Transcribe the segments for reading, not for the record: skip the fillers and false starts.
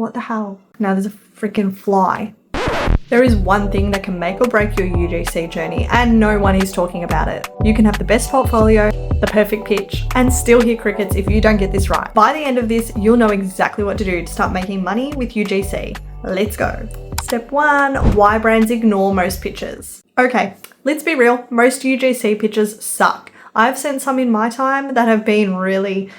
What the hell? Now there's a freaking fly. There is one thing that can make or break your UGC journey, and no one is talking about it. You can have the best portfolio, the perfect pitch, and still hear crickets if you don't get this right. By the end of this, you'll know exactly what to do to start making money with UGC. Let's go. Step 1, why brands ignore most pitches. Okay, let's be real, most UGC pitches suck. I've sent some in my time that have been really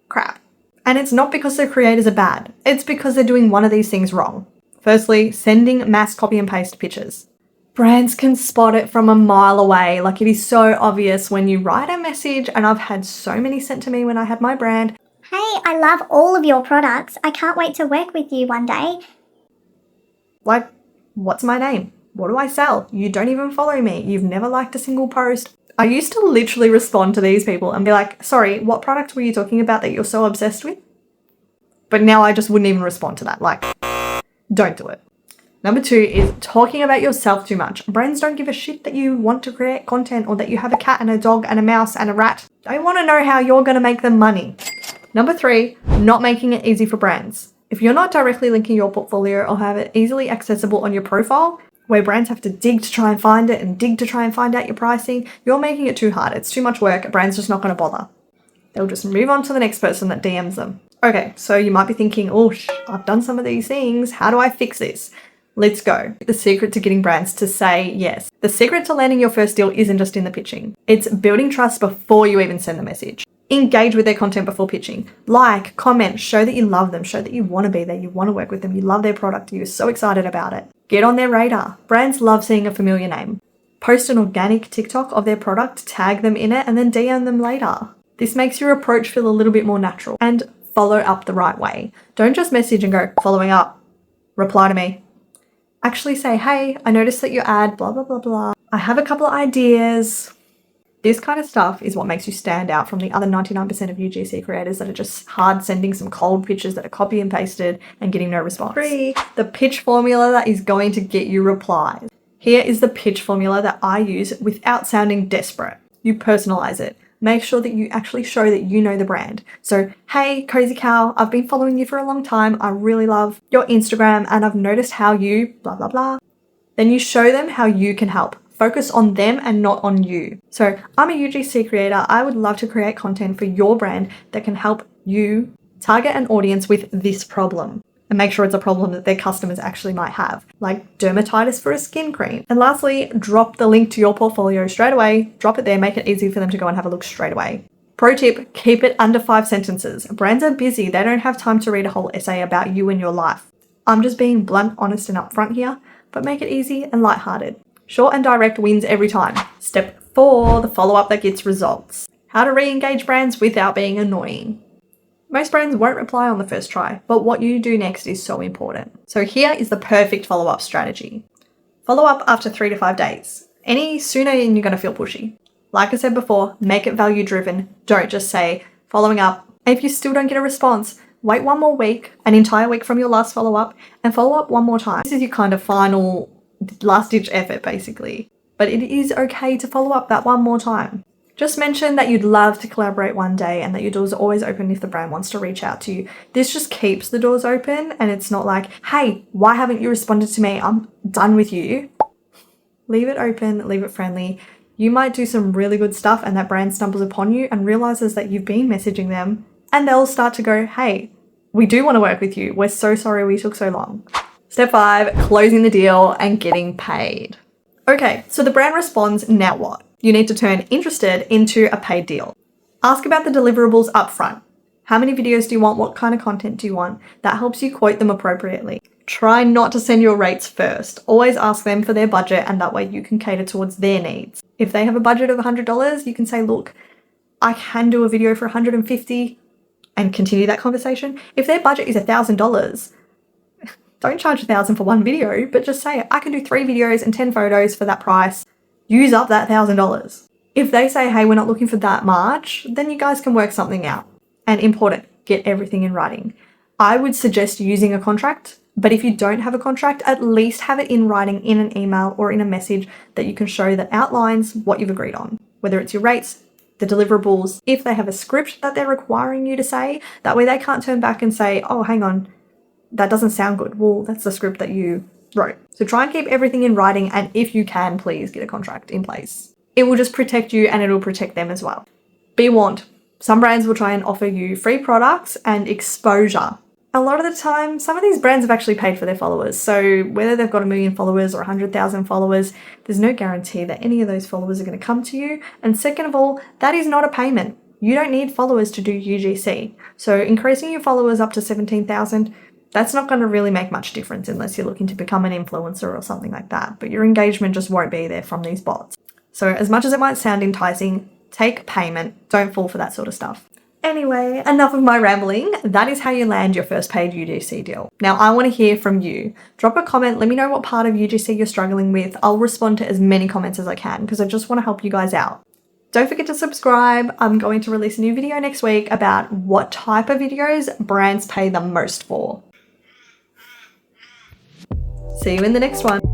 crap. And it's not because their creators are bad, it's because they're doing one of these things wrong. Firstly, sending mass copy and paste pitches. Brands can spot it from a mile away. Like, it is so obvious when you write a message, and I've had so many sent to me when I had my brand. Hey, I love all of your products. I can't wait to work with you one day. Like, what's my name? What do I sell? You don't even follow me. You've never liked a single post. I used to literally respond to these people and be like, sorry, what product were you talking about that you're so obsessed with? But now I just wouldn't even respond to that. Like, don't do it. Number 2 is talking about yourself too much. Brands don't give a shit that you want to create content or that you have a cat and a dog and a mouse and a rat. They want to know how you're going to make them money. Number 3, not making it easy for brands. If you're not directly linking your portfolio or have it easily accessible on your profile, where brands have to dig to try and find it and dig to try and find out your pricing, you're making it too hard. It's too much work. Brands just not going to bother. They'll just move on to the next person that DMs them. Okay, so you might be thinking, oh, I've done some of these things. How do I fix this? Let's go. The secret to getting brands to say yes. The secret to landing your first deal isn't just in the pitching. It's building trust before you even send the message. Engage with their content before pitching. Like, comment, show that you love them, show that you want to be there, you want to work with them, you love their product, you're so excited about it. Get on their radar. Brands love seeing a familiar name. Post an organic TikTok of their product, tag them in it, and then DM them later. This makes your approach feel a little bit more natural. And follow up the right way. Don't just message and go, following up, reply to me. Actually say, hey, I noticed that your ad, blah, blah, blah, blah. I have a couple of ideas. This kind of stuff is what makes you stand out from the other 99% of UGC creators that are just hard sending some cold pitches that are copy and pasted and getting no response. 3, the pitch formula that is going to get you replies. Here is the pitch formula that I use without sounding desperate. You personalize it. Make sure that you actually show that you know the brand. So, hey, Crazy Cow, I've been following you for a long time. I really love your Instagram and I've noticed how you blah, blah, blah. Then you show them how you can help. Focus on them and not on you. So, I'm a UGC creator. I would love to create content for your brand that can help you target an audience with this problem. And make sure it's a problem that their customers actually might have, like dermatitis for a skin cream. And lastly, drop the link to your portfolio straight away. Drop it there, make it easy for them to go and have a look straight away. Pro tip, keep it under 5 sentences. Brands are busy. They don't have time to read a whole essay about you and your life. I'm just being blunt, honest, and upfront here, but make it easy and lighthearted. Short and direct wins every time. Step 4, the follow-up that gets results. How to re-engage brands without being annoying. Most brands won't reply on the first try, but what you do next is so important. So here is the perfect follow-up strategy. Follow up after 3 to 5 days. Any sooner and you're going to feel pushy. Like I said before, make it value-driven. Don't just say, following up. If you still don't get a response, wait 1 more week, an entire week from your last follow-up, and follow up 1 more time. This is your kind of final last-ditch effort, basically. But it is okay to follow up that 1 more time. Just mention that you'd love to collaborate one day and that your doors are always open if the brand wants to reach out to you. This just keeps the doors open and it's not like, hey, why haven't you responded to me? I'm done with you. Leave it open, leave it friendly. You might do some really good stuff and that brand stumbles upon you and realizes that you've been messaging them and they'll start to go, hey, we do want to work with you. We're so sorry we took so long. Step 5, closing the deal and getting paid. Okay, so the brand responds, now what? You need to turn interested into a paid deal. Ask about the deliverables up front. How many videos do you want? What kind of content do you want? That helps you quote them appropriately. Try not to send your rates first. Always ask them for their budget and that way you can cater towards their needs. If they have a budget of $100, you can say, look, I can do a video for $150 and continue that conversation. If their budget is $1,000, don't charge $1,000 for 1 video, but just say, I can do 3 videos and 10 photos for that price. Use up that $1,000. If they say, hey, we're not looking for that much, then you guys can work something out. And important, get everything in writing. I would suggest using a contract, but if you don't have a contract, at least have it in writing in an email or in a message that you can show that outlines what you've agreed on, whether it's your rates, the deliverables, if they have a script that they're requiring you to say, that way they can't turn back and say, oh, hang on, that doesn't sound good. Well, that's the script that you wrote. So try and keep everything in writing, and if you can, please get a contract in place. It will just protect you and it'll protect them as well. Be warned, some brands will try and offer you free products and exposure. A lot of the time, some of these brands have actually paid for their followers. So whether they've got 1 million followers or 100,000 followers, there's no guarantee that any of those followers are going to come to you. And second of all, that is not a payment. You don't need followers to do UGC. So increasing your followers up to 17,000, that's not going to really make much difference unless you're looking to become an influencer or something like that. But your engagement just won't be there from these bots. So as much as it might sound enticing, take payment. Don't fall for that sort of stuff. Anyway, enough of my rambling. That is how you land your first paid UGC deal. Now, I want to hear from you. Drop a comment. Let me know what part of UGC you're struggling with. I'll respond to as many comments as I can because I just want to help you guys out. Don't forget to subscribe. I'm going to release a new video next week about what type of videos brands pay the most for. See you in the next one.